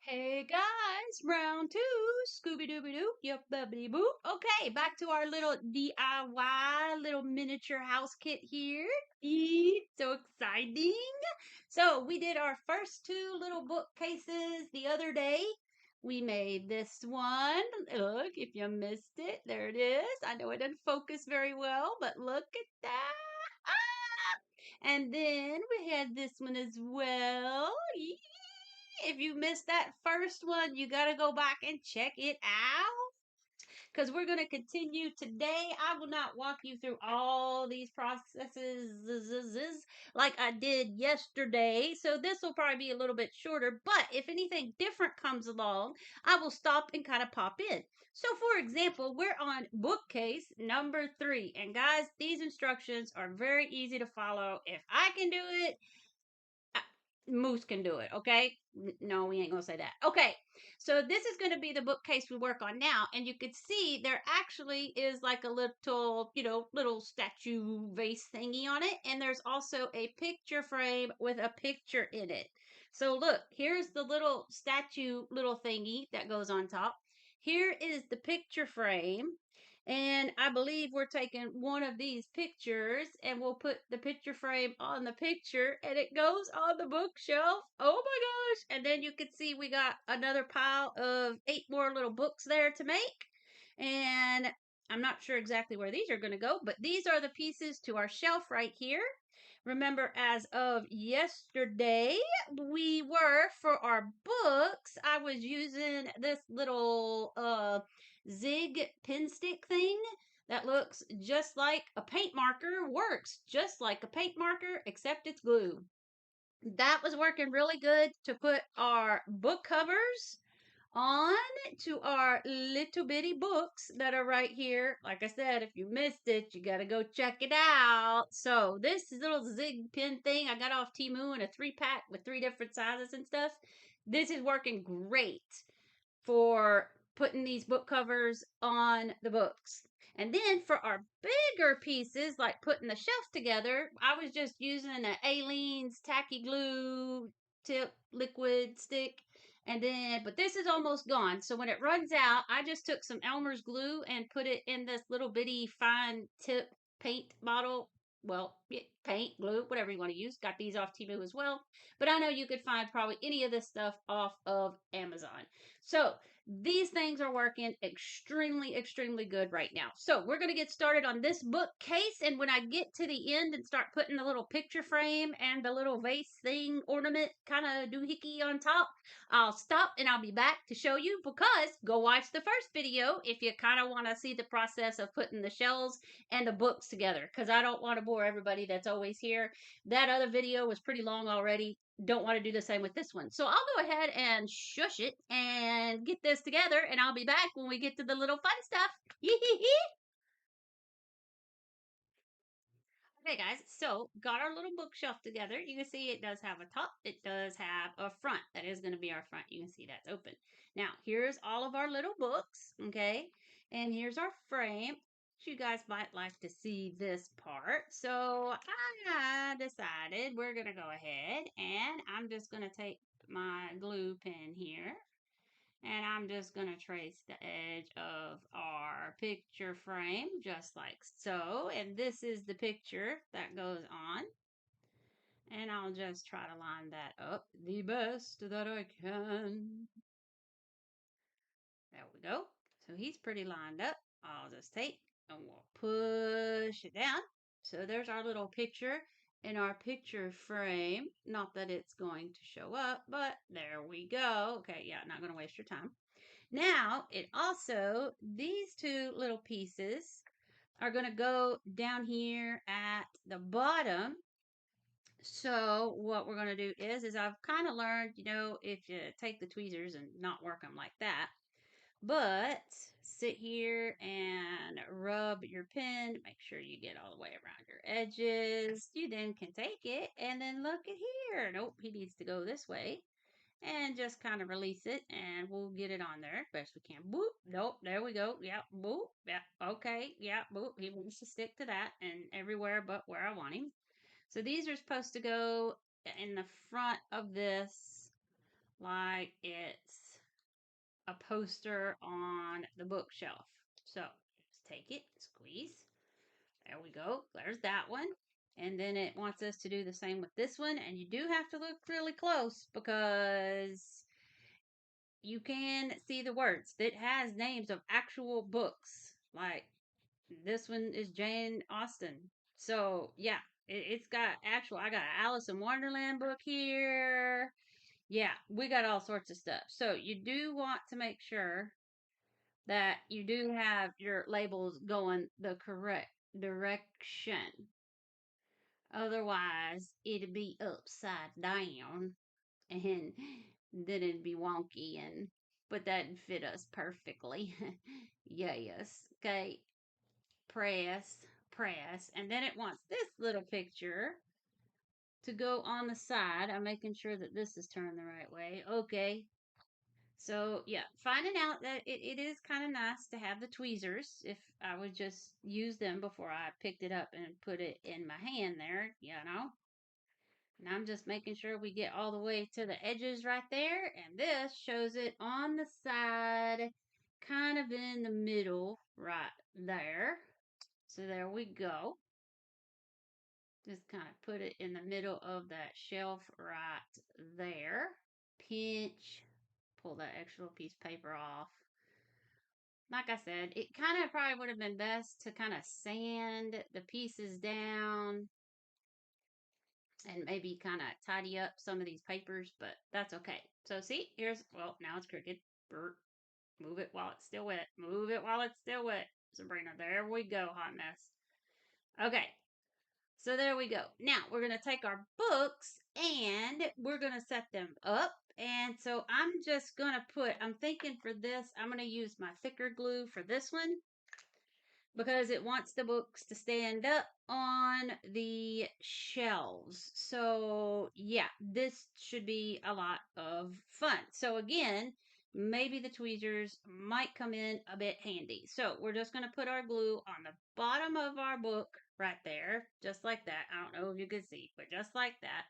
Hey guys, round two, Scooby Dooby Doo, yup, bubbly boop. Okay, back to our little DIY, little miniature house kit here. So exciting. So we did our first two little bookcases the other day. We made this one. Look, if you missed it, there it is. I know it didn't focus very well, but look at that. Ah! And then we had this one as well. If you missed that first one, you got to go back and check it out because we're going to continue today. I will not walk you through all these processes like I did yesterday. So this will probably be a little bit shorter, but if anything different comes along, I will stop and kind of pop in. So for example, we're on bookcase number 3. And guys, these instructions are very easy to follow. If I can do it, Moose can do it, okay? No, we ain't gonna say that. Okay, so this is gonna be the bookcase we work on now, and you can see there actually is like a little, little statue vase thingy on it, and there's also a picture frame with a picture in it. So look, here's the little statue little thingy that goes on top. Here is the picture frame, and I believe we're taking one of these pictures and we'll put the picture frame on the picture and it goes on the bookshelf. Oh my gosh. And then you can see we got another pile of 8 more little books there to make. And I'm not sure exactly where these are going to go, but these are the pieces to our shelf right here. Remember, as of yesterday, we were, for our books, I was using this little zig pen stick thing that looks just like a paint marker, works just like a paint marker, except it's glue. That was working really good to put our book covers on to our little bitty books that are right here. Like I said, if you missed it, you got to go check it out. So this little zig pin thing I got off Temu in a 3-pack with 3 different sizes and stuff. This is working great for putting these book covers on the books. And then for our bigger pieces, like putting the shelf together, I was just using an Aleene's tacky glue tip liquid stick. And then, but this is almost gone. So when it runs out, I just took some Elmer's glue and put it in this little bitty fine tip paint bottle. Well, paint, glue, whatever you want to use. Got these off Temu as well. But I know you could find probably any of this stuff off of Amazon. So these things are working extremely, extremely good right now. So we're going to get started on this bookcase. And when I get to the end and start putting the little picture frame and the little vase thing ornament kind of doohickey on top, I'll stop and I'll be back to show you, because go watch the first video if you kind of want to see the process of putting the shelves and the books together, because I don't want to bore everybody that's always here. That other video was pretty long already. Don't want to do the same with this one. So I'll go ahead and shush it and get this together, and I'll be back when we get to the little fun stuff. Okay, guys, so got our little bookshelf together. You can see it does have a top. It does have a front. That is going to be our front. You can see that's open. Now, here's all of our little books, okay? And here's our frame. You guys might like to see this part. So I decided we're going to go ahead and I'm just going to take my glue pen here and I'm just going to trace the edge of our picture frame just like so. And this is the picture that goes on. And I'll just try to line that up the best that I can. There we go. So he's pretty lined up. I'll just take and we'll push it down. So there's our little picture in our picture frame. Not that it's going to show up, but there we go. Okay, yeah, not going to waste your time. Now, it also, these 2 little pieces are going to go down here at the bottom. So what we're going to do is I've kind of learned, if you take the tweezers and not work them like that, but sit here and rub your pen, make sure you get all the way around your edges. You then can take it and then look at here. Nope, he needs to go this way. And just kind of release it and we'll get it on there best we can. Boop. Nope. There we go. Yep. Boop. Yep. Okay. Yep. Boop. He wants to stick to that and everywhere but where I want him. So these are supposed to go in the front of this like it's a poster on the bookshelf. So just take it, squeeze. There we go. There's that one. And then it wants us to do the same with this one. And you do have to look really close because you can see the words. It has names of actual books. Like this one is Jane Austen. So yeah, it's got actual. I got an Alice in Wonderland book here. Yeah, we got all sorts of stuff. So you do want to make sure that you do have your labels going the correct direction. Otherwise, it'd be upside down and then it'd be wonky and but that'd fit us perfectly. Yes. Okay. Press, press, and then it wants this little picture to go on the side. I'm making sure that this is turned the right way. Okay. So yeah, finding out that it is kind of nice to have the tweezers if I would just use them before I picked it up and put it in my hand there, you know. And I'm just making sure we get all the way to the edges right there. And this shows it on the side, kind of in the middle right there. So there we go. Just kind of put it in the middle of that shelf right there. Pinch, pull that extra piece of paper off. Like I said, it kind of probably would have been best to kind of sand the pieces down and maybe kind of tidy up some of these papers, but that's okay. So see, here's, well, now it's crooked. Move it while it's still wet. Move it while it's still wet. Sabrina, there we go, hot mess. Okay, so there we go. Now we're going to take our books and we're going to set them up. And so I'm just going to I'm thinking for this, I'm going to use my thicker glue for this one because it wants the books to stand up on the shelves. So yeah, this should be a lot of fun. So again, maybe the tweezers might come in a bit handy. So we're just going to put our glue on the bottom of our book right there, just like that. I don't know if you can see, but just like that.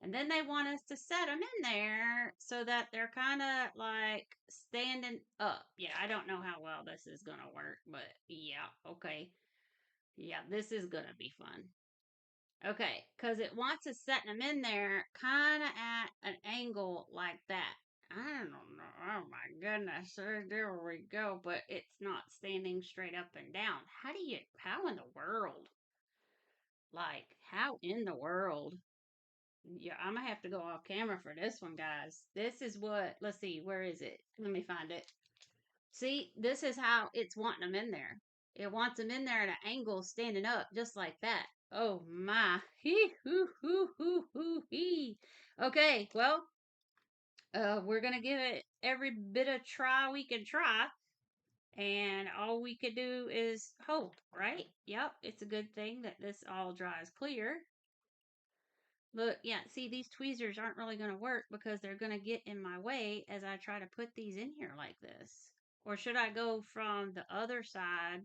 And then they want us to set them in there so that they're kind of like standing up. Yeah, I don't know how well this is going to work, but yeah, okay. Yeah, this is going to be fun. Okay, because it wants us setting them in there kind of at an angle like that. I don't know. Oh my goodness. There we go. But it's not standing straight up and down. How in the world? Like, how in the world? Yeah, I'm gonna have to go off camera for this one, guys. This is what, let's see, where is it? Let me find it. See, this is how it's wanting them in there. It wants them in there at an angle, standing up, just like that. Oh my. Hee hoo hoo hoo hoo hee. Okay, well, we're gonna give it every bit of try we can try. And all we could do is hope, right? Yep, it's a good thing that this all dries clear. Look, yeah, see, these tweezers aren't really going to work because they're going to get in my way as I try to put these in here like this. Or should I go from the other side?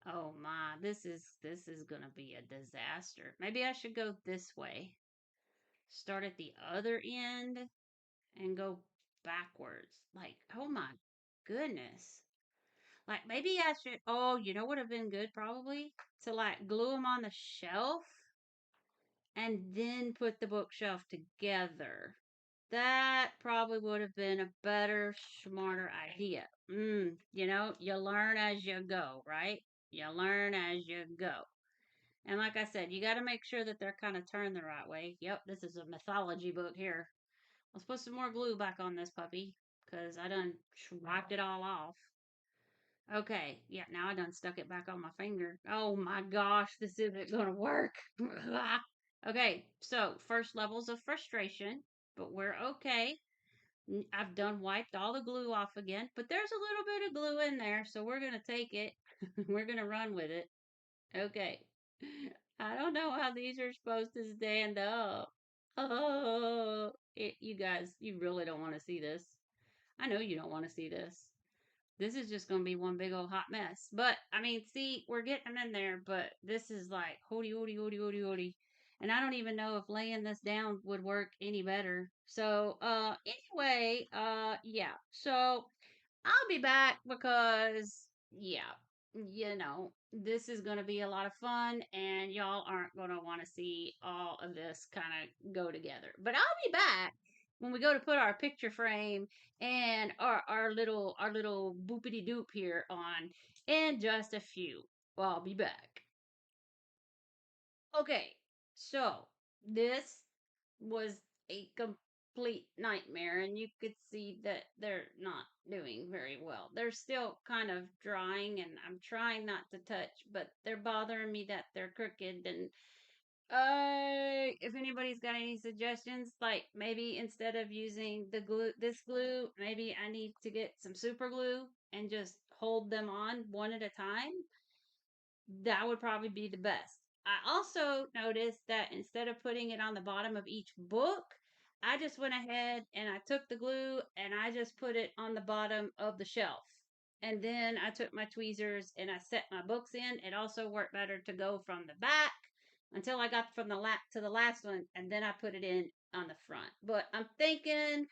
Oh my, this is going to be a disaster. Maybe I should go this way. Start at the other end and go backwards. Like, oh my goodness. Like maybe I should, oh, you know what would have been good probably? To like glue them on the shelf and then put the bookshelf together. That probably would have been a better, smarter idea. You learn as you go, right? You learn as you go. And like I said, you got to make sure that they're kind of turned the right way. Yep, this is a mythology book here. Let's put some more glue back on this puppy because I done wiped it all off. Okay, yeah, now I done stuck it back on my finger. Oh my gosh, this isn't gonna work. Okay, so first levels of frustration, but we're okay. I've done wiped all the glue off again, but there's a little bit of glue in there, so we're gonna take it. We're gonna run with it. Okay. I don't know how these are supposed to stand up. Oh, you guys, you really don't want to see this. I know you don't want to see this. This is just going to be one big old hot mess. But, I mean, see, we're getting them in there, but this is like hody, hody, hody, hody, hody. And I don't even know if laying this down would work any better. So, yeah. So I'll be back because, yeah, this is going to be a lot of fun and y'all aren't going to want to see all of this kind of go together. But I'll be back when we go to put our picture frame and our little boopity doop here on in just a few. Well, I'll be back. Okay, so this was a complete nightmare, and you could see that they're not doing very well. They're still kind of drying, and I'm trying not to touch, but they're bothering me that they're crooked. And if anybody's got any suggestions, like maybe instead of using this glue, maybe I need to get some super glue and just hold them on one at a time. That would probably be the best. I also noticed that instead of putting it on the bottom of each book, I just went ahead and I took the glue and I just put it on the bottom of the shelf. And then I took my tweezers and I set my books in. It also worked better to go from the back until I got from the to the last one, and then I put it in on the front. But I'm thinking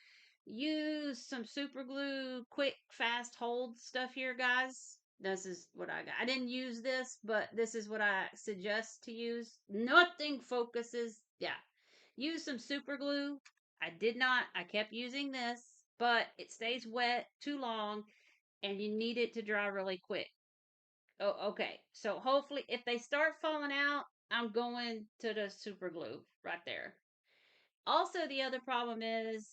use some super glue, quick, fast hold stuff here, guys. This is what I got. I didn't use this, but this is what I suggest to use. Nothing focuses. Yeah. Use some super glue. I did not. I kept using this, but it stays wet too long and you need it to dry really quick. Oh, okay. So hopefully if they start falling out, I'm going to the super glue right there. Also, the other problem is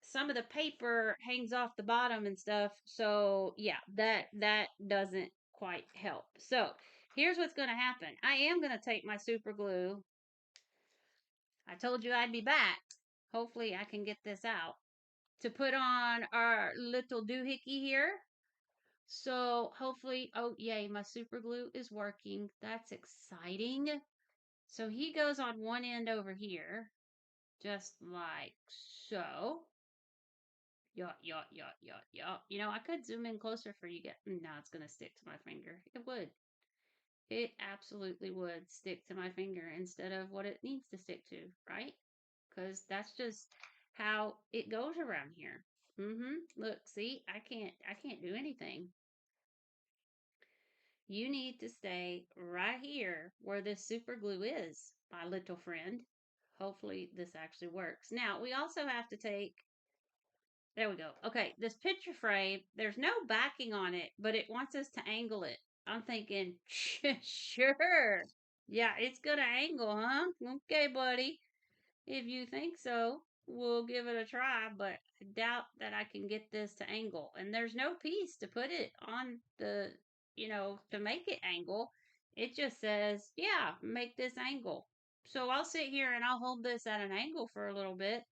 some of the paper hangs off the bottom and stuff. So yeah, that doesn't quite help. So here's what's going to happen. I am going to take my super glue. I told you I'd be back. Hopefully I can get this out to put on our little doohickey here. So hopefully, oh yay, my super glue is working. That's exciting. So he goes on one end over here, just like so. Yeah. I could zoom in closer for you guys. No, it's going to stick to my finger. It would. It absolutely would stick to my finger instead of what it needs to stick to, right? Because that's just how it goes around here. Look, see, I can't do anything. You need to stay right here where this super glue is, my little friend. Hopefully this actually works. Now, we also have to take, there we go. Okay, this picture frame, there's no backing on it, but it wants us to angle it. I'm thinking, sure. Yeah, it's gonna angle, huh? Okay, buddy. If you think so, we'll give it a try, but I doubt that I can get this to angle. And there's no piece to put it on to make it angle. It just says, yeah, make this angle. So I'll sit here and I'll hold this at an angle for a little bit.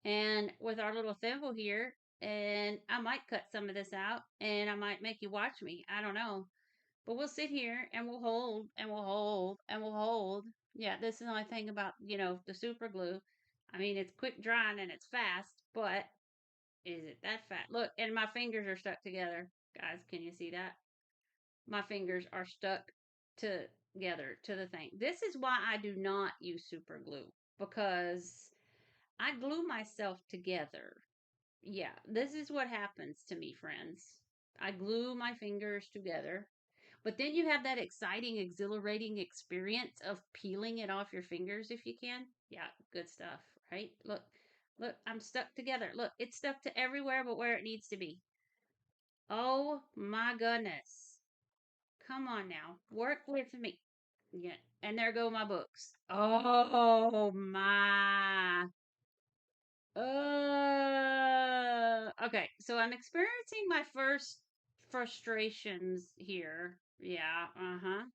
And with our little thimble here, and I might cut some of this out and I might make you watch me. I don't know. But we'll sit here and we'll hold and we'll hold and we'll hold. Yeah, this is the only thing about, the super glue. I mean, it's quick drying and it's fast, but is it that fast? Look, and my fingers are stuck together. Guys, can you see that? My fingers are stuck together to the thing. This is why I do not use super glue because I glue myself together. Yeah, this is what happens to me, friends. I glue my fingers together. But then you have that exciting, exhilarating experience of peeling it off your fingers if you can. Yeah, good stuff, right? Look, I'm stuck together. Look, it's stuck to everywhere but where it needs to be. Oh my goodness. Come on now. Work with me. Yeah, and there go my books. Oh my. Okay, so I'm experiencing my first frustrations here. Yeah, uh-huh.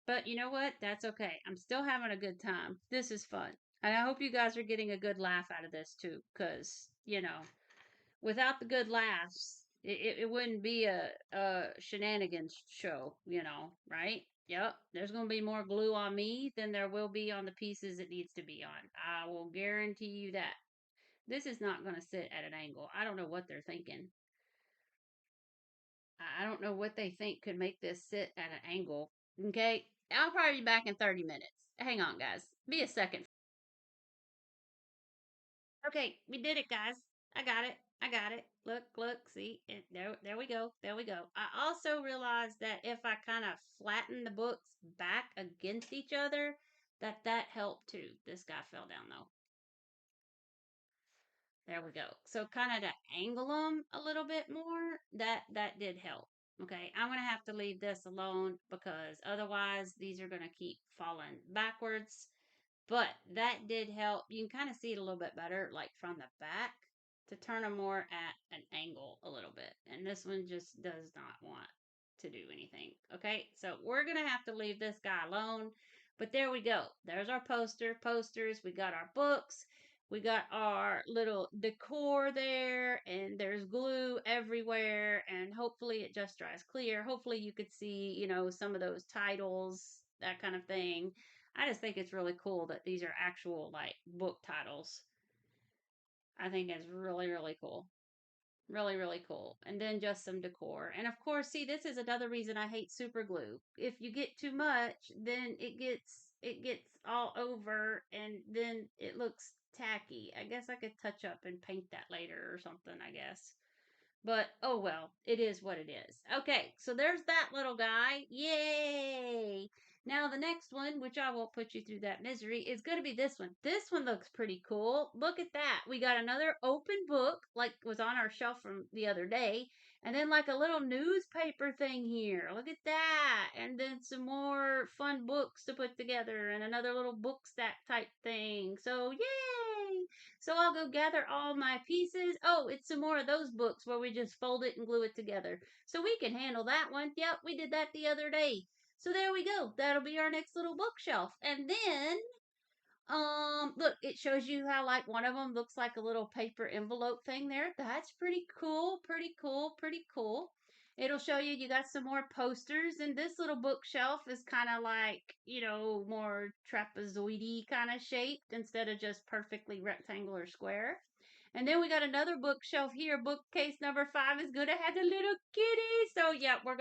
But you know what? That's okay. I'm still having a good time. This is fun. And I hope you guys are getting a good laugh out of this too, because, without the good laughs, it wouldn't be a shenanigans show, right? Yep. There's going to be more glue on me than there will be on the pieces it needs to be on. I will guarantee you that. This is not going to sit at an angle. I don't know what they're thinking. I don't know what they think could make this sit at an angle. Okay. I'll probably be back in 30 minutes. Hang on, guys. Be a second. Okay, we did it, guys. I got it. I got it. Look, see, there we go. There we go. I also realized that if I kind of flatten the books back against each other, that helped too. This guy fell down though. There we go. So kind of to angle them a little bit more, that did help. Okay, I'm gonna have to leave this alone because otherwise these are gonna keep falling backwards. But that did help. You can kind of see it a little bit better, like from the back, to turn them more at an angle a little bit. And this one just does not want to do anything. Okay, so we're going to have to leave this guy alone. But there we go. There's our posters. We got our books. We got our little decor there, and there's glue everywhere, and hopefully it just dries clear. Hopefully you could see, some of those titles, that kind of thing. I just think it's really cool that these are actual like book titles. I think it's really, really cool. Really, really cool. And then just some decor. And of course, see, this is another reason I hate super glue. If you get too much, then it gets all over and then it looks tacky. I guess I could touch up and paint that later or something, I guess. But oh well, it is what it is. Okay, so there's that little guy. Yay! Now the next one, which I won't put you through that misery, is going to be this one. This one looks pretty cool. Look at that. We got another open book, like was on our shelf from the other day, and then like a little newspaper thing here. Look at that. And then some more fun books to put together and another little book stack type thing. So yay! So I'll go gather all my pieces. Oh, it's some more of those books where we just fold it and glue it together. So we can handle that one. Yep, we did that the other day. So there we go. That'll be our next little bookshelf. And then look, it shows you how like one of them looks like a little paper envelope thing there. That's pretty cool, pretty cool, pretty cool. It'll show you got some more posters, and this little bookshelf is kind of like, more trapezoidy kind of shaped instead of just perfectly rectangular square. And then we got another bookshelf here. Bookcase number 5 is gonna have the little kitty. So yeah, you're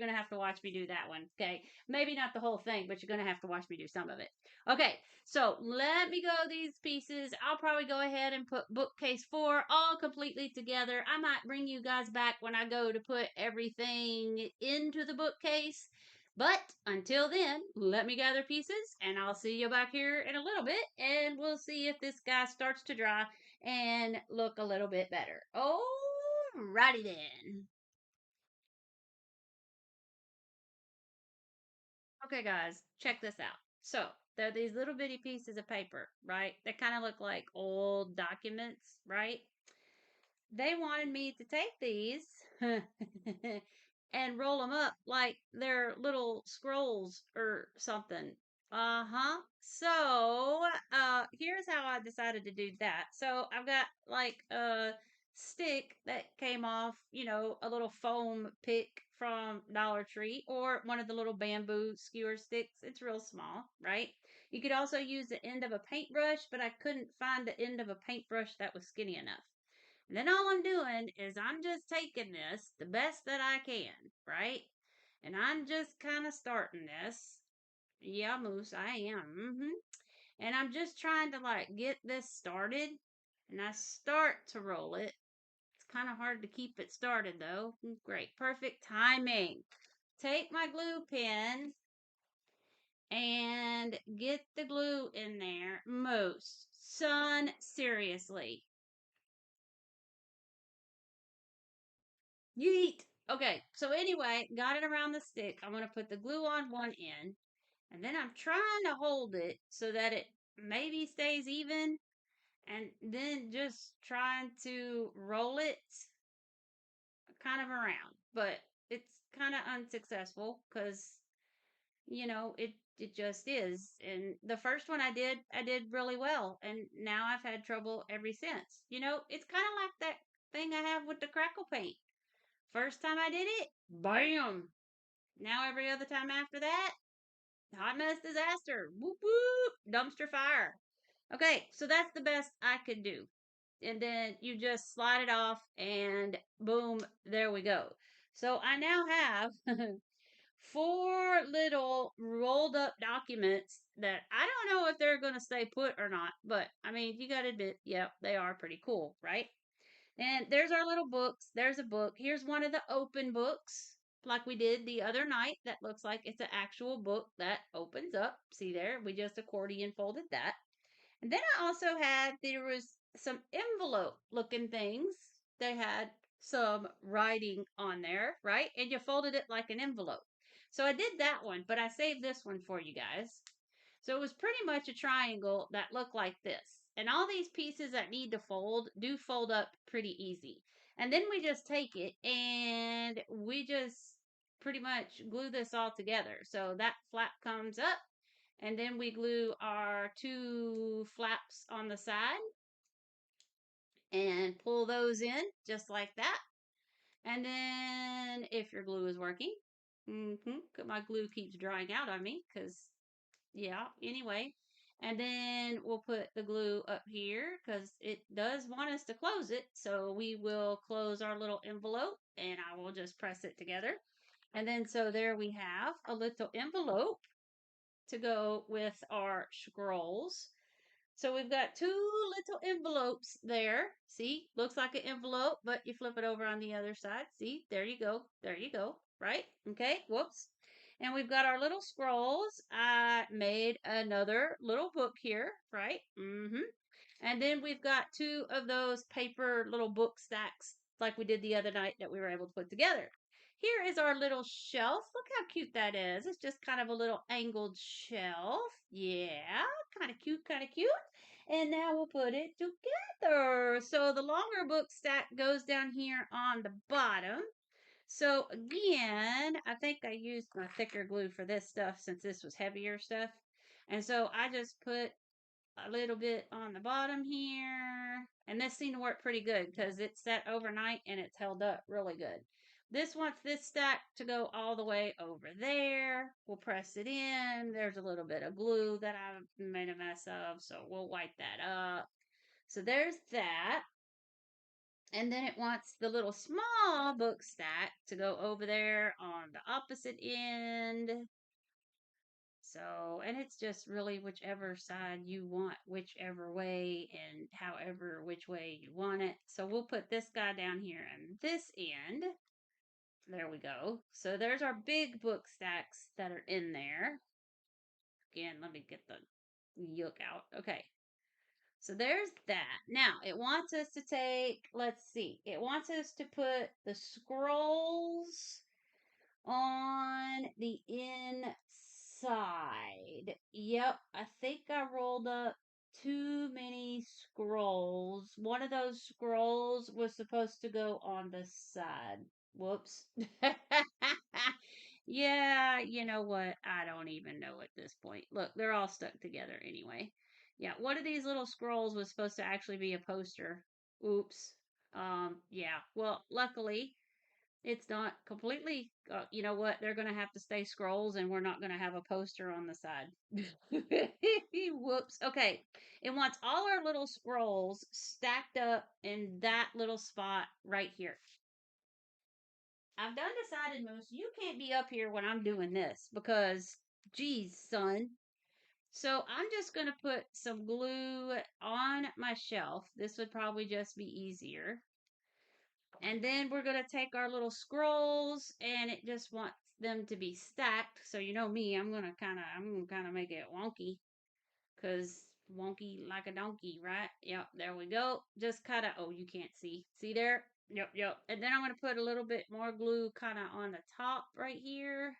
gonna have to watch me do that one. Okay. Maybe not the whole thing, but you're gonna have to watch me do some of it. Okay, so let me go these pieces. I'll probably go ahead and put bookcase 4 all completely together. I might bring you guys back when I go to put everything into the bookcase. But until then, let me gather pieces and I'll see you back here in a little bit and we'll see if this guy starts to dry and look a little bit better. Alrighty then. Okay, guys, check this out. So, there are these little bitty pieces of paper, right? They kind of look like old documents, right? They wanted me to take these and roll them up like they're little scrolls or something. Uh-huh. So, here's how I decided to do that. So, I've got like a stick that came off, a little foam pick from Dollar Tree or one of the little bamboo skewer sticks. It's real small, right? You could also use the end of a paintbrush, but I couldn't find the end of a paintbrush that was skinny enough. And then all I'm doing is I'm just taking this the best that I can, right? And I'm just kind of starting this. Yeah, Moose, I am. And I'm just trying to like get this started. And I start to roll it. It's kind of hard to keep it started though. Great. Perfect timing. Take my glue pen and get the glue in there. Moose, son, seriously. Yeet. Okay, so anyway, got it around the stick. I'm going to put the glue on one end, and then I'm trying to hold it so that it maybe stays even, and then just trying to roll it kind of around. But it's kind of unsuccessful because, it just is. And the first one I did really well, and now I've had trouble ever since. It's kind of like that thing I have with the crackle paint. First time I did it, bam. Now every other time after that, hot mess disaster. Whoop whoop, dumpster fire. Okay, so that's the best I could do. And then you just slide it off and boom, there we go. So I now have 4 little rolled up documents that I don't know if they're going to stay put or not, but I mean, you got to admit, yeah, they are pretty cool, right? And there's our little books. There's a book. Here's one of the open books, like we did the other night. That looks like it's an actual book that opens up. See there? We just accordion folded that. And then I also had, there was some envelope looking things. They had some writing on there, right? And you folded it like an envelope. So I did that one, but I saved this one for you guys. So it was pretty much a triangle that looked like this. And all these pieces that need to fold do fold up pretty easy. And then we just take it and we just pretty much glue this all together. So that flap comes up, and then we glue our two flaps on the side and pull those in just like that. And then if your glue is working, my glue keeps drying out on me because, yeah, anyway. And then we'll put the glue up here because it does want us to close it. So we will close our little envelope and I will just press it together. And then so there we have a little envelope to go with our scrolls. So we've got two little envelopes there. See, looks like an envelope, but you flip it over on the other side. See, there you go. There you go. Right? Okay. Whoops. And we've got our little scrolls. I made another little book here, right? And then we've got two of those paper little book stacks like we did the other night that we were able to put together. Here is our little shelf. Look how cute that is. It's just kind of a little angled shelf. Yeah, kind of cute, kind of cute. And now we'll put it together. So the longer book stack goes down here on the bottom. So again, I think I used my thicker glue for this stuff since this was heavier stuff. And so I just put a little bit on the bottom here. And this seemed to work pretty good because it's set overnight and it's held up really good. This wants this stack to go all the way over there. We'll press it in. There's a little bit of glue that I made a mess of, so we'll wipe that up. So there's that. And then it wants the little small book stack to go over there on the opposite end. So, and it's just really whichever side you want, whichever way, and however which way you want it. So we'll put this guy down here on this end. There we go. So there's our big book stacks that are in there. Again, let me get the yoke out. Okay. So there's that. Now, it wants us to take, let's see, it wants us to put the scrolls on the inside. Yep, I think I rolled up too many scrolls. One of those scrolls was supposed to go on the side. Whoops. Yeah, you know what? I don't even know at this point. Look, they're all stuck together anyway. Yeah, one of these little scrolls was supposed to actually be a poster. Oops. Yeah. Well, luckily, it's not completely, you know what? They're going to have to stay scrolls and we're not going to have a poster on the side. Whoops. Okay. It wants all our little scrolls stacked up in that little spot right here. I've done decided, Moose, you can't be up here when I'm doing this because, geez, son. So I'm just going to put some glue on my shelf. This would probably just be easier. And then we're going to take our little scrolls and it just wants them to be stacked. So you know me, I'm going to make it wonky cuz wonky like a donkey, right? Yep, there we go. Just kind of, oh, you can't see. See there? Yep, yep. And then I'm going to put a little bit more glue kind of on the top right here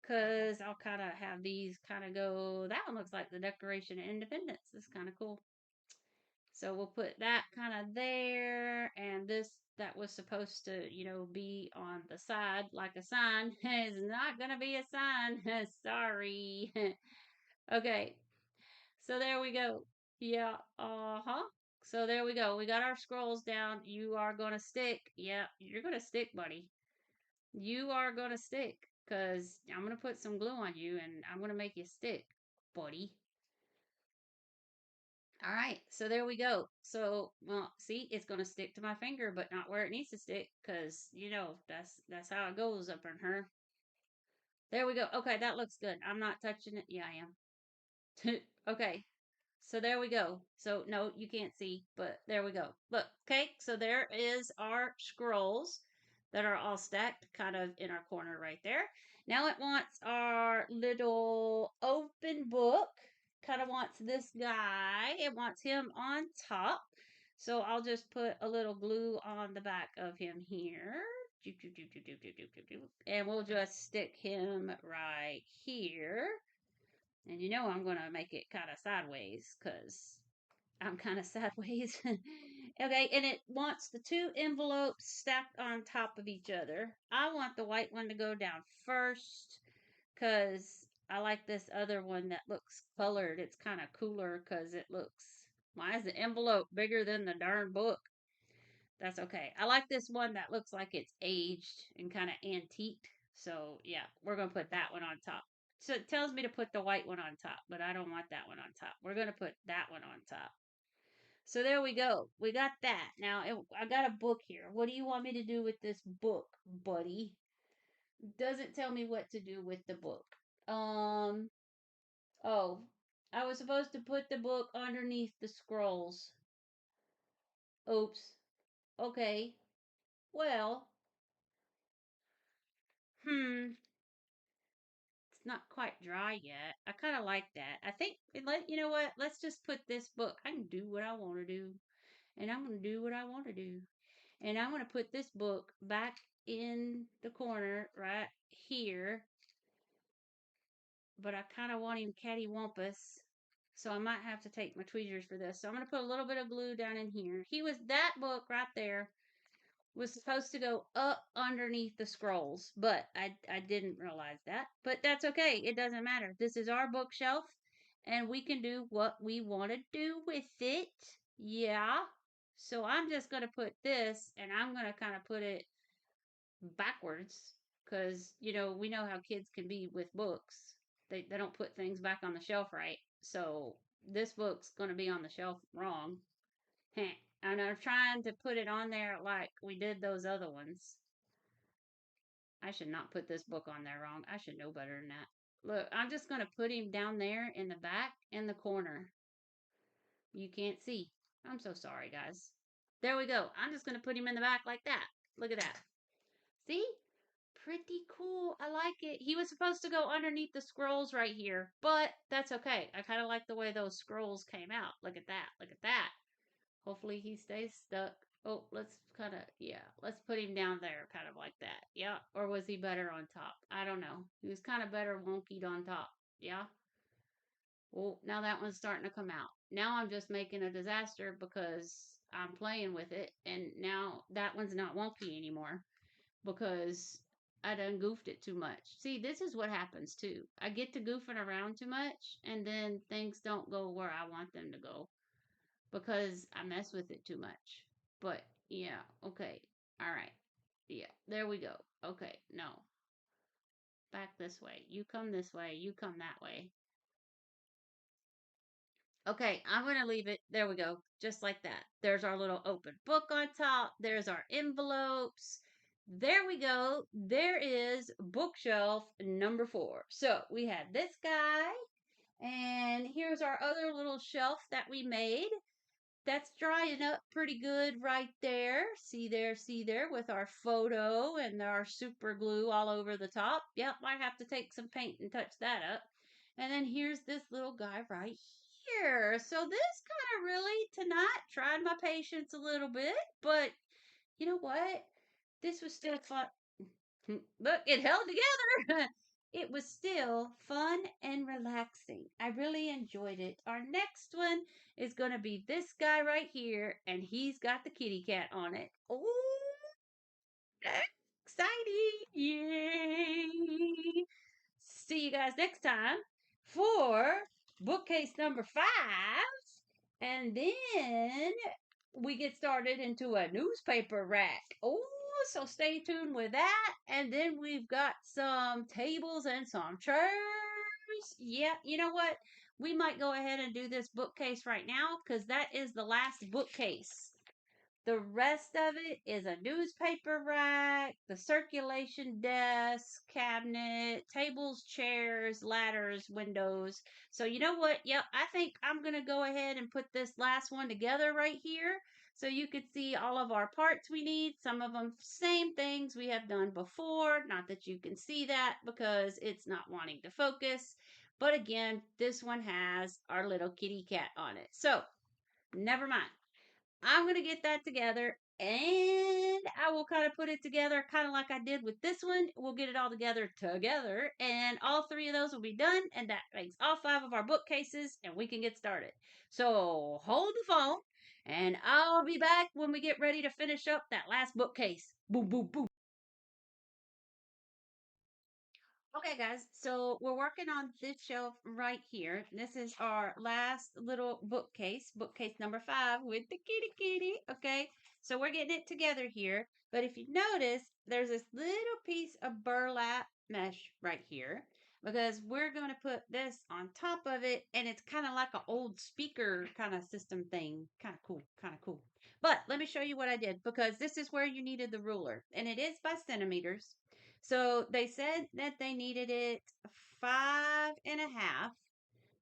cuz I'll kind of have these kind of go. That one looks like the Declaration of Independence. This is kind of cool. So we'll put that kind of there, and this that was supposed to, be on the side like a sign is not going to be a sign. Sorry. Okay. So there we go. Yeah. Uh-huh. So there we go. We got our scrolls down. You are going to stick. Yeah, you're going to stick, buddy. You are going to stick because I'm going to put some glue on you and I'm going to make you stick, buddy. All right, so there we go. So, well, see, it's going to stick to my finger, but not where it needs to stick, because that's how it goes up in her. There we go. Okay, that looks good. I'm not touching it. Yeah, I am. Okay. So there we go. So no, you can't see, but there we go. Look, okay, so there is our scrolls that are all stacked kind of in our corner right there. Now it wants our little open book. Kind of wants this guy. It wants him on top. So I'll just put a little glue on the back of him here. And we'll just stick him right here. And you know I'm going to make it kind of sideways because I'm kind of sideways. Okay, and it wants the two envelopes stacked on top of each other. I want the white one to go down first because I like this other one that looks colored. It's kind of cooler because it looks. Why is the envelope bigger than the darn book? That's okay. I like this one that looks like it's aged and kind of antiqued. So, yeah, we're going to put that one on top. So it tells me to put the white one on top, but I don't want that one on top. We're going to put that one on top. So there we go. We got that. Now, I got a book here. What do you want me to do with this book, buddy? Doesn't tell me what to do with the book. Oh, I was supposed to put the book underneath the scrolls. Oops. Okay. Well, it's not quite dry yet. I kind of like that. I think, you know what? Let's just put this book. I can do what I want to do. And I'm going to do what I want to do. And I'm going to put this book back in the corner right here. But I kind of want him cattywampus. So I might have to take my tweezers for this. So I'm going to put a little bit of glue down in here. That book right there was supposed to go up underneath the scrolls, but I didn't realize that. But that's okay. It doesn't matter. This is our bookshelf, and we can do what we want to do with it. Yeah. So I'm just going to put this, and I'm going to kind of put it backwards because, we know how kids can be with books. They don't put things back on the shelf right. So this book's going to be on the shelf wrong. And I'm trying to put it on there like we did those other ones. I should not put this book on there wrong. I should know better than that. Look, I'm just going to put him down there in the back in the corner. You can't see. I'm so sorry, guys. There we go. I'm just going to put him in the back like that. Look at that. See? Pretty cool. I like it. He was supposed to go underneath the scrolls right here, but that's okay. I kind of like the way those scrolls came out. Look at that. Look at that. Hopefully he stays stuck. Oh, let's let's put him down there, kind of like that. Yeah. Or was he better on top? I don't know. He was kind of better wonkied on top. Yeah. Well, now that one's starting to come out. Now I'm just making a disaster because I'm playing with it, and now that one's not wonky anymore because I done goofed it too much. See, this is what happens too. I get to goofing around too much, and then things don't go where I want them to go because I mess with it too much. But yeah, okay. All right. Yeah, there we go. Okay, no. Back this way. You come this way. You come that way. Okay, I'm going to leave it. There we go. Just like that. There's our little open book on top. There's our envelopes. There we go. There is bookshelf number 4. So we had this guy. And here's our other little shelf that we made. That's drying up pretty good right there. See there with our photo and our super glue all over the top. Yep, might have to take some paint and touch that up. And then here's this little guy right here. So this kind of really tonight tried my patience a little bit, but you know what? This was still fun. Look, it held together. It was still fun and relaxing. I really enjoyed it. Our next one is going to be this guy right here, and he's got the kitty cat on it. Oh, exciting! Yay! See you guys next time for bookcase number 5. And then we get started into a newspaper rack. Oh, so stay tuned with that. And then we've got some tables and some chairs. Yeah, you know what? We might go ahead and do this bookcase right now because that is the last bookcase. The rest of it is a newspaper rack, the circulation desk, cabinet, tables, chairs, ladders, windows. So you know what? Yep, I think I'm going to go ahead and put this last one together right here so you could see all of our parts we need. Some of them same things we have done before. Not that you can see that because it's not wanting to focus. But again, this one has our little kitty cat on it. So never mind. I'm going to get that together and I will kind of put it together kind of like I did with this one. We'll get it all together, and all three of those will be done. And that makes all five of our bookcases and we can get started. So hold the phone and I'll be back when we get ready to finish up that last bookcase. Boom, boom, boom. Okay, guys, so we're working on this shelf right here. This is our last little bookcase, bookcase number 5 with the kitty kitty. Okay, so we're getting it together here. But if you notice, there's this little piece of burlap mesh right here because we're going to put this on top of it, and it's kind of like an old speaker kind of system thing. Kind of cool, kind of cool. But let me show you what I did because this is where you needed the ruler, and it is by centimeters. So they said that they needed it 5.5.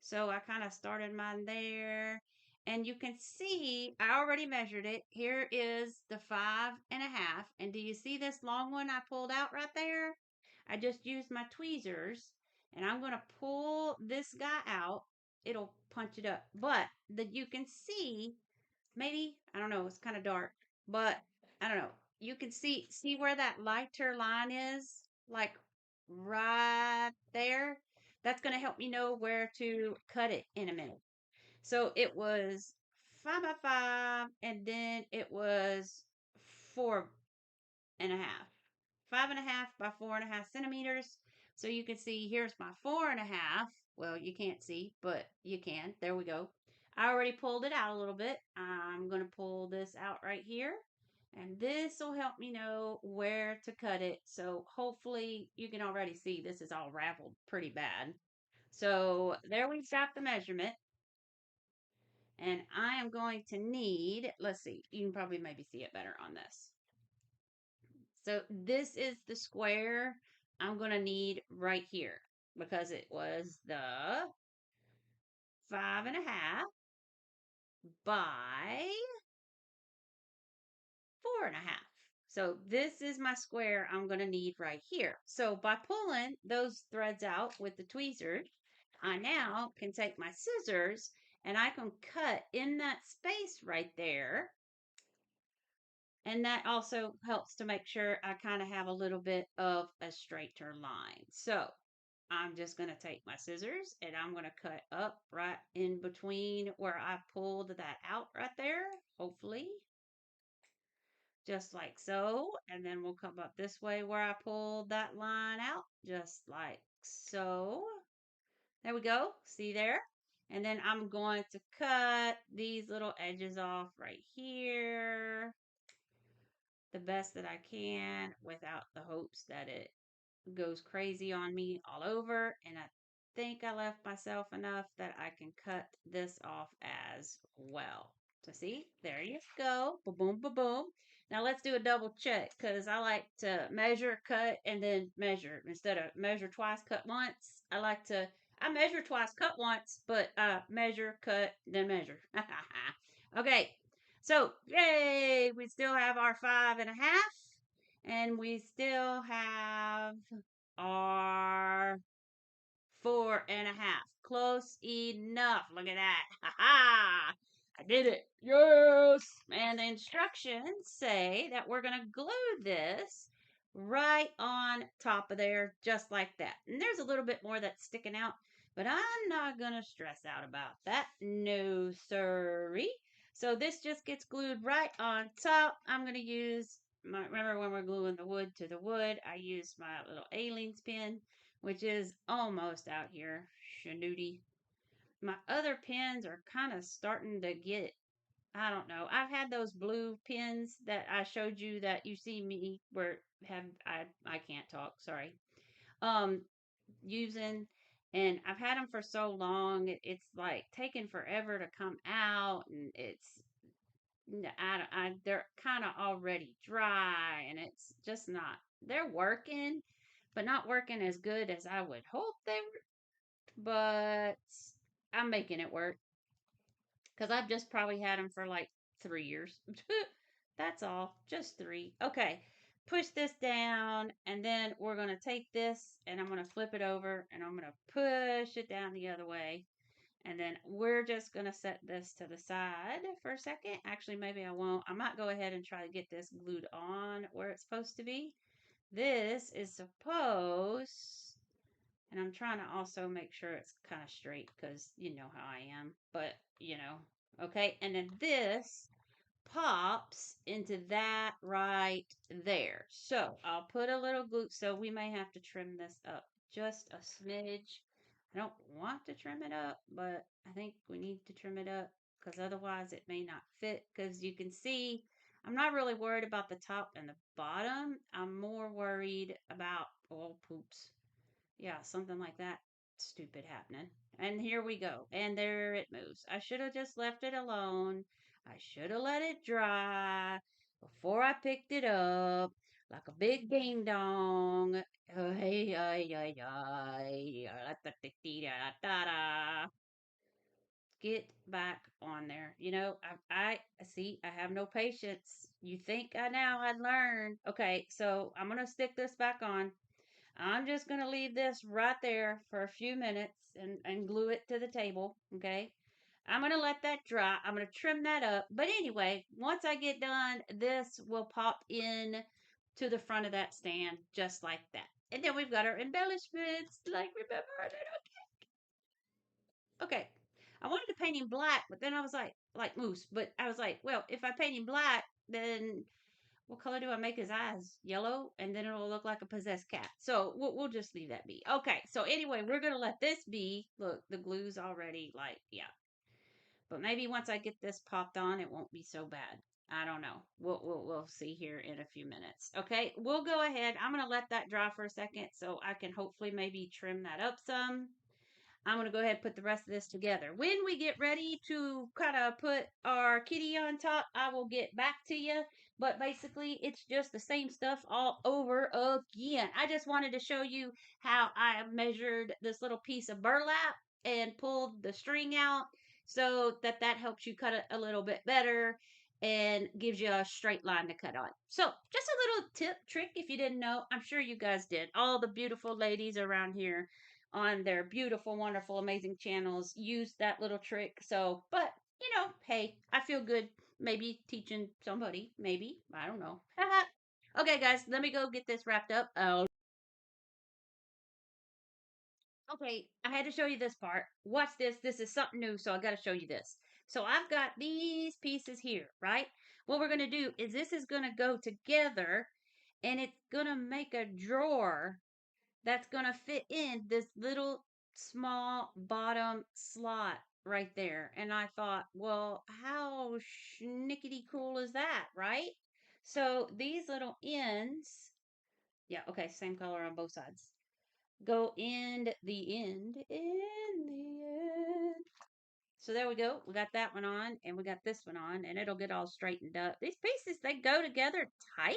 So I kind of started mine there. And you can see I already measured it. Here is the 5.5. And do you see this long one I pulled out right there? I just used my tweezers and I'm going to pull this guy out. It'll punch it up. But that you can see, maybe, I don't know, it's kind of dark, but I don't know. You can see where that lighter line is, like right there. That's going to help me know where to cut it in a minute. So it was 5 by 5, and then it was 4.5. 5.5 by 4.5 centimeters. So you can see here's my 4.5. Well, you can't see, but you can. There we go. I already pulled it out a little bit. I'm going to pull this out right here. And this will help me know where to cut it. So hopefully you can already see this is all raveled pretty bad. So there we've got the measurement. And I am going to need, let's see, you can probably maybe see it better on this. So this is the square I'm going to need right here because it was the 5.5 by 4.5. So this is my square I'm going to need right here. So by pulling those threads out with the tweezers, I now can take my scissors and I can cut in that space right there. And that also helps to make sure I kind of have a little bit of a straighter line. So I'm just going to take my scissors and I'm going to cut up right in between where I pulled that out right there, hopefully, just like so. And then we'll come up this way where I pulled that line out, just like so. There we go. See there? And then I'm going to cut these little edges off right here the best that I can without the hopes that it goes crazy on me all over. And I think I left myself enough that I can cut this off as well. So see, there you go. Boom, boom, boom, boom. Now let's do a double check because I like to measure, cut, and then measure. Instead of measure twice, cut once, I measure twice, cut once, but measure, cut, then measure. Okay, so yay, we still have our 5.5, and we still have our 4.5. Close enough. Look at that. Ha ha! I did it. Yes. And the instructions say that we're going to glue this right on top of there, just like that. And there's a little bit more that's sticking out, but I'm not going to stress out about that. No, sirree. So this just gets glued right on top. I'm going to use remember when we're gluing the wood to the wood, I used my little Aleene's pen, which is almost out here. Shanooty. My other pens are kind of starting to get, I don't know. I've had those blue pens that I showed you that you see me where I can't talk, sorry. Um using, and I've had them for so long it's like taking forever to come out, and it's they're kind of already dry, and it's just not. They're working, but not working as good as I would hope they were. But I'm making it work because I've just probably had them for like 3 years. That's all, just three. Okay, push this down, and then we're gonna take this, and I'm gonna flip it over, and I'm gonna push it down the other way. And then we're just going to set this to the side for a second. Actually, maybe I won't. I might go ahead and try to get this glued on where it's supposed to be. This is supposed, and I'm trying to also make sure it's kind of straight because you know how I am. But, okay. And then this pops into that right there. So I'll put a little glue. So we may have to trim this up just a smidge. I don't want to trim it up, but I think we need to trim it up because otherwise it may not fit. Because you can see, I'm not really worried about the top and the bottom. I'm more worried about, oh, poops. Yeah, something like that stupid happening. And here we go. And there it moves. I should have just left it alone. I should have let it dry before I picked it up like a big ding dong. Oh, hey, get back on there. I see, I have no patience. You think I now I'd learn. Okay, so I'm going to stick this back on. I'm just going to leave this right there for a few minutes and glue it to the table, okay? I'm going to let that dry. I'm going to trim that up. But anyway, once I get done, this will pop in to the front of that stand just like that. And then we've got our embellishments, like remember our little. Okay. I wanted to paint him black, but then I was like moose. But I was like, well, if I paint him black, then what color do I make his eyes? Yellow, and then it'll look like a possessed cat. So we'll just leave that be. Okay, so anyway, we're gonna let this be. Look, the glue's already yeah. But maybe once I get this popped on, it won't be so bad. I don't know. We'll see here in a few minutes. Okay, we'll go ahead. I'm gonna let that dry for a second so I can hopefully maybe trim that up some. I'm going to go ahead and put the rest of this together. When we get ready to kind of put our kitty on top, I will get back to you. But basically, it's just the same stuff all over again. I just wanted to show you how I measured this little piece of burlap and pulled the string out so that helps you cut it a little bit better and gives you a straight line to cut on. So, just a little tip, trick if you didn't know. I'm sure you guys did. All the beautiful ladies around here on their beautiful, wonderful, amazing channels use that little trick. So, but hey, I feel good maybe teaching somebody. Maybe. I don't know. Okay, guys, let me go get this wrapped up. Oh, okay. I had to show you this part. Watch this. This is something new, so I got to show you this. So I've got these pieces here, right? What we're going to do is this is going to go together and it's going to make a drawer that's going to fit in this little small bottom slot right there. And I thought, well, how schnickety cool is that, right? So these little ends, yeah, okay, same color on both sides. Go in the end. So there we go. We got that one on and we got this one on and it'll get all straightened up. These pieces, they go together tight,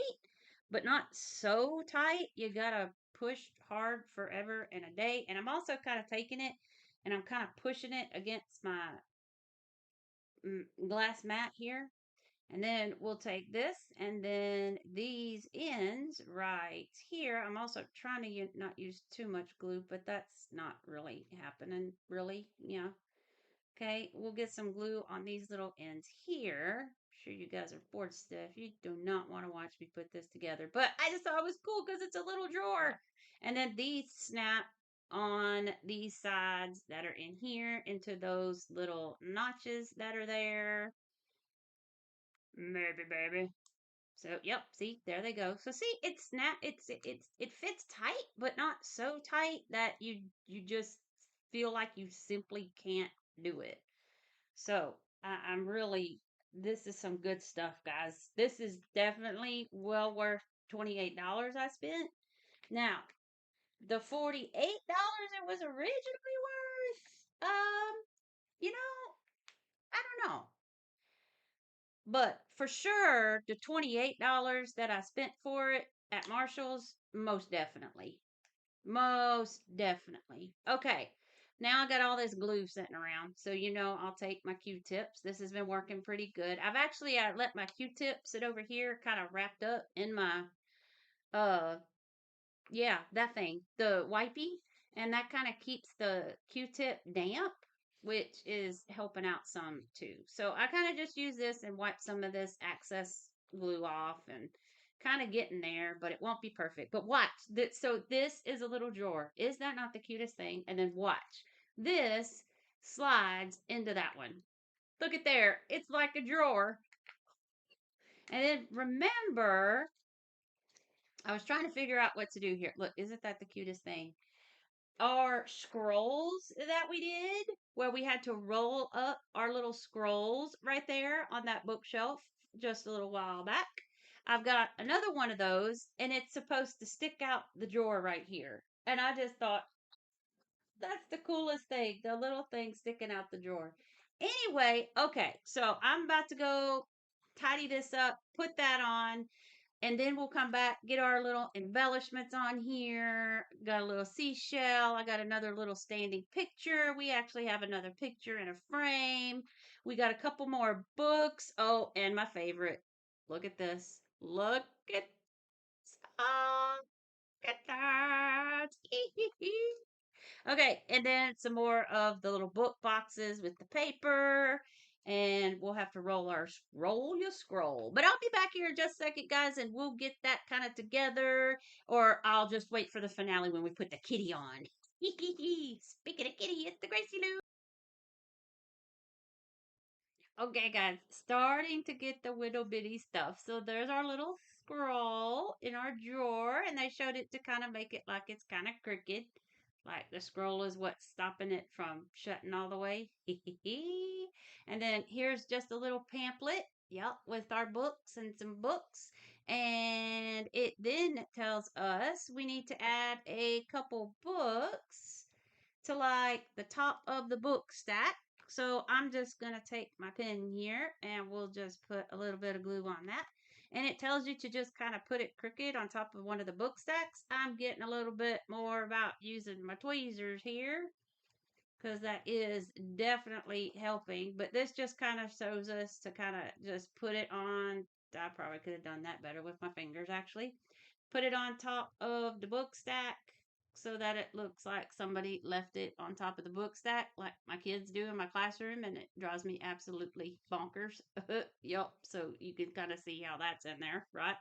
but not so tight. You gotta push hard forever and a day. And I'm also kind of taking it and I'm kind of pushing it against my glass mat here. And then we'll take this and then these ends right here. I'm also trying to not use too much glue, but that's not really happening, really. Yeah. Okay, we'll get some glue on these little ends here. I'm sure you guys are bored stiff. You do not want to watch me put this together, but I just thought it was cool because it's a little drawer. And then these snap on these sides that are in here into those little notches that are there. Maybe, baby. So, yep, see, there they go. So, see, it fits tight, but not so tight that you just feel like you simply can't do it. So I'm really, this is some good stuff, guys. This is definitely well worth $28 I spent. Now, the $48 it was originally worth, you know, I don't know. But for sure, the $28 that I spent for it at Marshall's, most definitely. Most definitely. Okay. Now I got all this glue sitting around. So, I'll take my Q-tips. This has been working pretty good. I've actually let my Q-tips sit over here kind of wrapped up in my uh yeah, that thing, the wipey, and that kind of keeps the Q-tip damp, which is helping out some too. So I kind of just use this and wipe some of this excess glue off and kind of get in there, but it won't be perfect. But watch, so this is a little drawer. Is that not the cutest thing? And then watch, this slides into that one. Look at there. It's like a drawer. And then remember, I was trying to figure out what to do here. Look, isn't that the cutest thing? Our scrolls that we did, where we had to roll up our little scrolls right there on that bookshelf just a little while back. I've got another one of those, and it's supposed to stick out the drawer right here. And I just thought, that's the coolest thing, the little thing sticking out the drawer. Anyway, okay, so I'm about to go tidy this up, put that on, and then we'll come back, get our little embellishments on here. Got a little seashell. I got another little standing picture. We actually have another picture in a frame. We got a couple more books. Oh, and my favorite. Look at this. Look at, oh, look at that. Okay, and then some more of the little book boxes with the paper. And we'll have to roll your scroll. But I'll be back here in just a second, guys, and we'll get that kind of together. Or I'll just wait for the finale when we put the kitty on. Speaking of kitty, it's the Gracie Lou. Okay, guys, starting to get the little bitty stuff. So there's our little scroll in our drawer, and they showed it to kind of make it like it's kind of crooked. Like the scroll is what's stopping it from shutting all the way. And then here's just a little pamphlet, yep, with our books and some books. And it then tells us we need to add a couple books to like the top of the book stack. So I'm just going to take my pen here and we'll just put a little bit of glue on that. And it tells you to just kind of put it crooked on top of one of the book stacks. I'm getting a little bit more about using my tweezers here because that is definitely helping. But this just kind of shows us to kind of just put it on. I probably could have done that better with my fingers actually. Put it on top of the book stack so that it looks like somebody left it on top of the book stack like my kids do in my classroom, and it drives me absolutely bonkers. Yep, so you can kind of see how that's in there, right?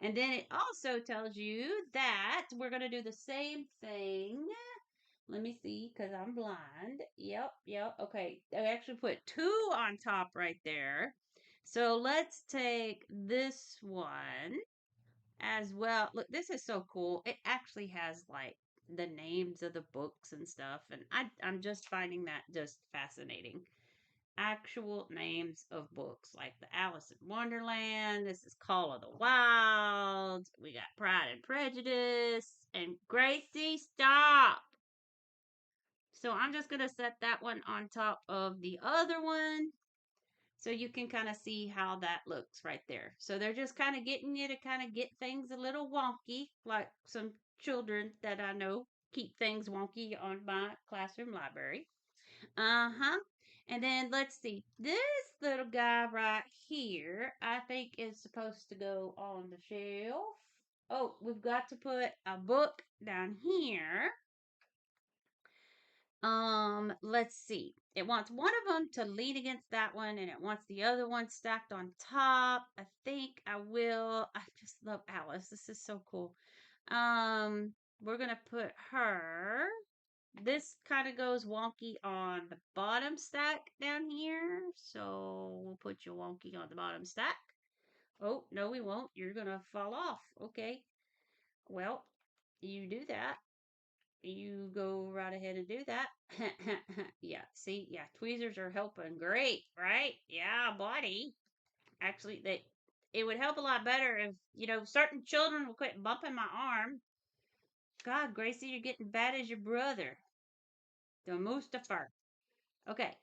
And then it also tells you that we're going to do the same thing. Let me see, because I'm blind. Yep. Okay, I actually put two on top right there. So let's take this one as well. Look, this is so cool. It actually has like the names of the books and stuff, and I'm just finding that just fascinating. Actual names of books like the Alice in Wonderland. This is Call of the Wild. We got Pride and Prejudice and Gracie. Stop. So I'm just gonna set that one on top of the other one. So you can kind of see how that looks right there. So they're just kind of getting you to kind of get things a little wonky, like some children that I know keep things wonky on my classroom library. Uh-huh. And then let's see. This little guy right here, I think is supposed to go on the shelf. Oh, we've got to put a book down here. Let's see. It wants one of them to lean against that one, and it wants the other one stacked on top. I think I will. I just love Alice. This is so cool. We're gonna put her. This kind of goes wonky on the bottom stack down here, so we'll put you wonky on the bottom stack. Oh, no, we won't. You're gonna fall off. Okay. Well, you do that. You go right ahead and do that. Yeah, see, yeah, tweezers are helping. Great, right? Yeah, buddy. Actually, it would help a lot better if, certain children will quit bumping my arm. God, Gracie, you're getting bad as your brother, the Mustafa. Okay,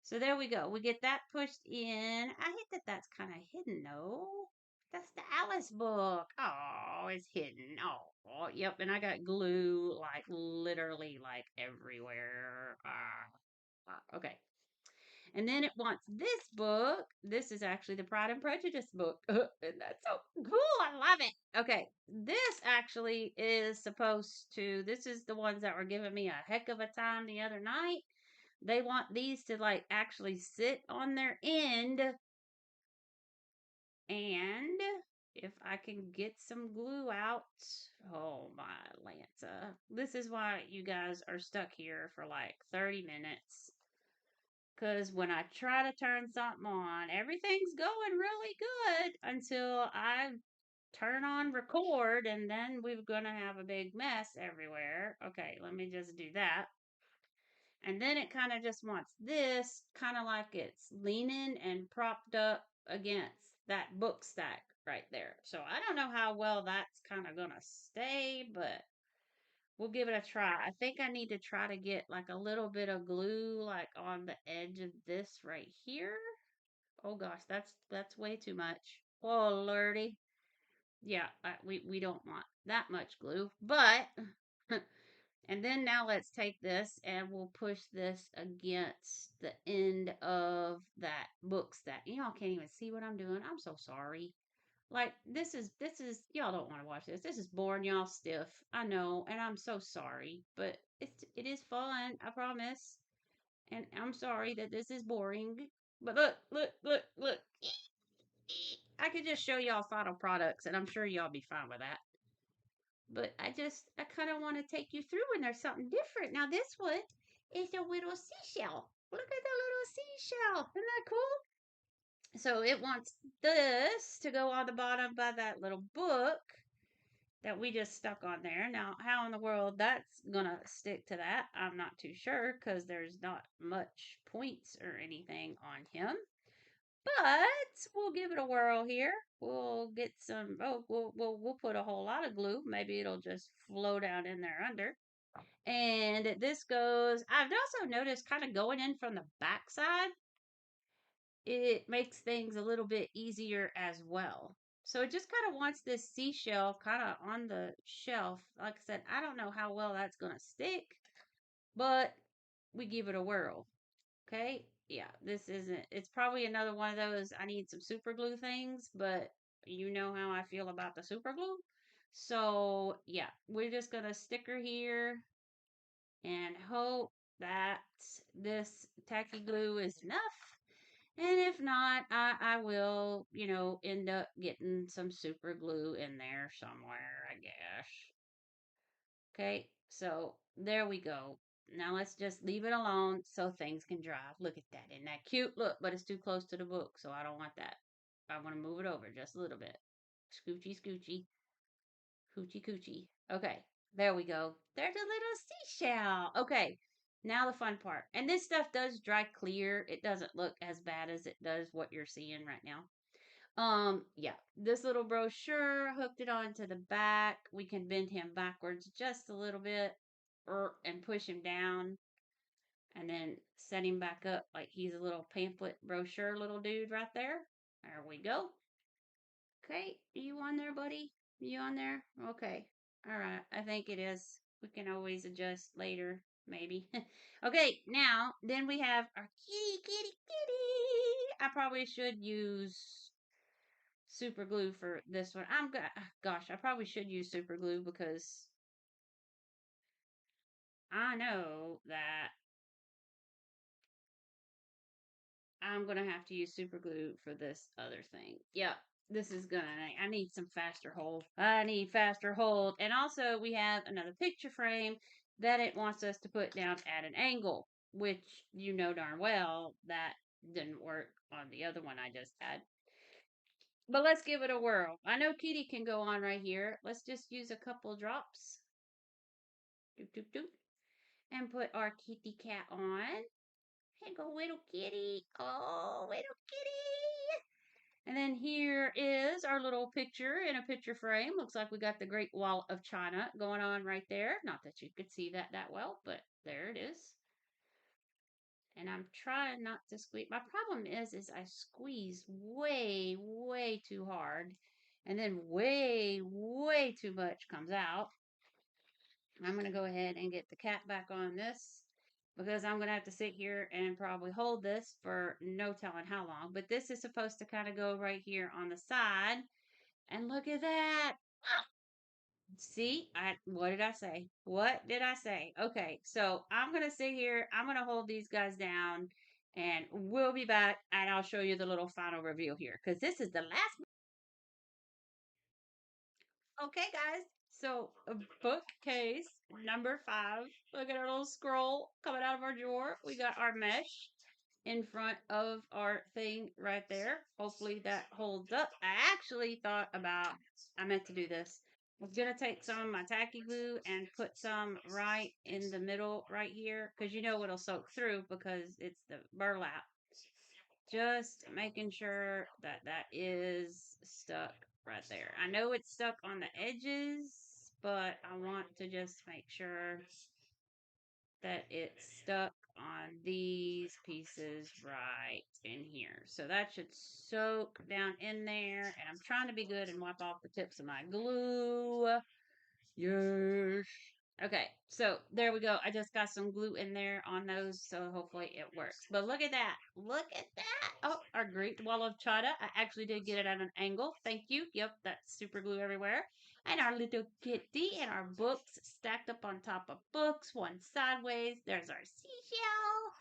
So there we go. We get that pushed in. I hate that that's kind of hidden though. That's the Alice book. Oh, it's hidden. Oh, yep. And I got glue like literally like everywhere. Okay. And then it wants this book. This is actually the Pride and Prejudice book. And that's so cool. I love it. Okay. This actually is supposed to, this is the ones that were giving me a heck of a time the other night. They want these to like actually sit on their end. And if I can get some glue out, oh my Lanza. This is why you guys are stuck here for like 30 minutes. Because when I try to turn something on, everything's going really good until I turn on record, and then we're going to have a big mess everywhere. Okay, let me just do that. And then it kind of just wants this, kind of like it's leaning and propped up against that book stack right there. So I don't know how well that's kind of going to stay, but we'll give it a try. I think I need to try to get like a little bit of glue like on the edge of this right here. Oh gosh, that's way too much. Oh lordy. Yeah, we don't want that much glue, but and then now let's take this and we'll push this against the end of that book stack. Y'all can't even see what I'm doing. I'm so sorry. Like this is y'all don't want to watch this. This is boring y'all stiff. I know, and I'm so sorry, but it is fun, I promise. And I'm sorry that this is boring. But look. I could just show y'all final products and I'm sure y'all be fine with that. But I kind of want to take you through and there's something different. Now this one is a little seashell. Look at the little seashell. Isn't that cool? So it wants this to go on the bottom by that little book that we just stuck on there. Now, how in the world that's gonna stick to that, I'm not too sure because there's not much points or anything on him. But we'll give it a whirl here. We'll get some. Oh, we'll put a whole lot of glue. Maybe it'll just flow down in there under. And this goes. I've also noticed, kind of going in from the backside, it makes things a little bit easier as well. So it just kind of wants this seashell kind of on the shelf. Like I said, I don't know how well that's going to stick, but we give it a whirl. Okay. Yeah, this isn't, it's probably another one of those, I need some super glue things, but you know how I feel about the super glue. So yeah, we're just going to stick her here and hope that this tacky glue is enough. And if not, I will, end up getting some super glue in there somewhere, I guess. Okay, so there we go. Now let's just leave it alone so things can dry. Look at that. Isn't that cute? Look, but it's too close to the book, so I don't want that. I want to move it over just a little bit. Scoochy, scoochy. Hoochie coochie. Okay, there we go. There's a little seashell. Okay, now the fun part. And this stuff does dry clear. It doesn't look as bad as it does what you're seeing right now. Yeah, this little brochure hooked it onto the back. We can bend him backwards just a little bit and push him down and then set him back up like he's a little pamphlet brochure little dude right there. There we go. Okay, you on there, buddy? You on there? Okay. All right. I think it is. We can always adjust later, maybe. Okay, now, then we have our kitty. I probably should use super glue for this one. Gosh, I probably should use super glue because I know that I'm gonna have to use super glue for this other thing. Yep, this is gonna. I need some faster hold. I need faster hold, and also we have another picture frame that it wants us to put down at an angle, which you know darn well that didn't work on the other one I just had. But let's give it a whirl. I know Kitty can go on right here. Let's just use a couple drops. Doop doop doop. And put our kitty cat on. Here go little kitty. Oh, little kitty. And then here is our little picture in a picture frame. Looks like we got the Great Wall of China going on right there. Not that you could see that well, but there it is. And I'm trying not to squeeze. My problem is I squeeze way, way too hard. And then way, way too much comes out. I'm going to go ahead and get the cap back on this because I'm going to have to sit here and probably hold this for no telling how long. But this is supposed to kind of go right here on the side. And look at that. See, what did I say? What did I say? Okay, so I'm gonna sit here. I'm gonna hold these guys down, and we'll be back, and I'll show you the little final reveal here because this is the last. Okay, guys. So bookcase number 5. Look at our little scroll coming out of our drawer. We got our mesh in front of our thing right there. Hopefully that holds up. I actually thought about, I meant to do this. I was going to take some of my tacky glue and put some right in the middle right here because you know it'll soak through because it's the burlap. Just making sure that that is stuck right there. I know it's stuck on the edges, but I want to just make sure that it's stuck on these pieces right in here. So that should soak down in there. And I'm trying to be good and wipe off the tips of my glue. Yes. Okay, so there we go. I just got some glue in there on those, so hopefully it works. But look at that. Look at that. Oh, our great wall of chata. I actually did get it at an angle. Thank you. Yep, that's super glue everywhere. And our little kitty and our books stacked up on top of books, one sideways. There's our seashell.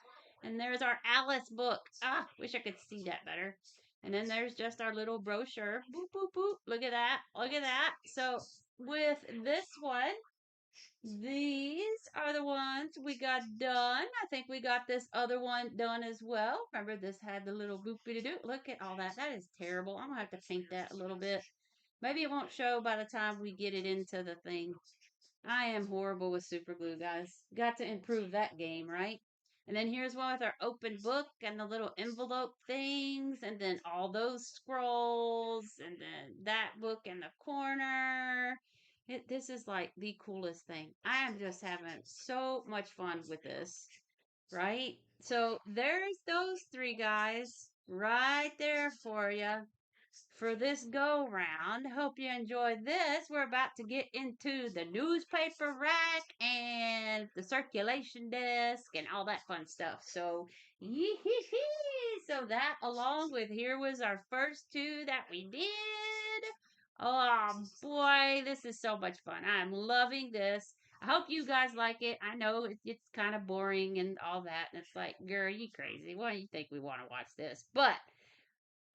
And there's our Alice book. Ah, wish I could see that better. And then there's just our little brochure. Boop, boop, boop. Look at that. Look at that. So with this one, these are the ones we got done. I think we got this other one done as well. Remember, this had the little boopy doo. Look at all that. That is terrible. I'm going to have to paint that a little bit. Maybe it won't show by the time we get it into the thing. I am horrible with super glue, guys. Got to improve that game, right? And then here's one with our open book and the little envelope things, and then all those scrolls, and then that book in the corner. This is like the coolest thing. I am just having so much fun with this, right? So there's those 3 guys right there for you for this go round. Hope you enjoyed this. We're about to get into the newspaper rack and the circulation desk and all that fun stuff. So, yee hee hee. So that along with here was our first 2 that we did. Oh boy, this is so much fun. I'm loving this. I hope you guys like it. I know it's kind of boring and all that. And it's like, girl, you crazy. Why do you think we want to watch this? But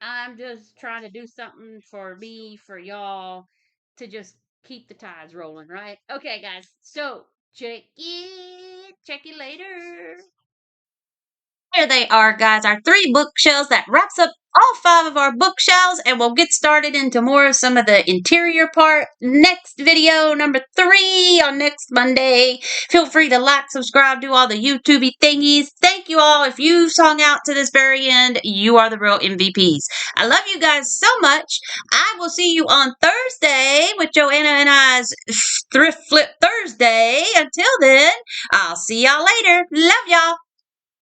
I'm just trying to do something for me, for y'all, to just keep the tides rolling, right? Okay, guys. So check it later. There they are, guys, our 3 bookshelves. That wraps up all 5 of our bookshelves, and we'll get started into more of some of the interior part next video, number 3, on next Monday. Feel free to like, subscribe, do all the YouTubey thingies. Thank you all. If you've hung out to this very end, you are the real MVPs. I love you guys so much. I will see you on Thursday with Joanna and I's Thrift Flip Thursday. Until then, I'll see y'all later. Love y'all.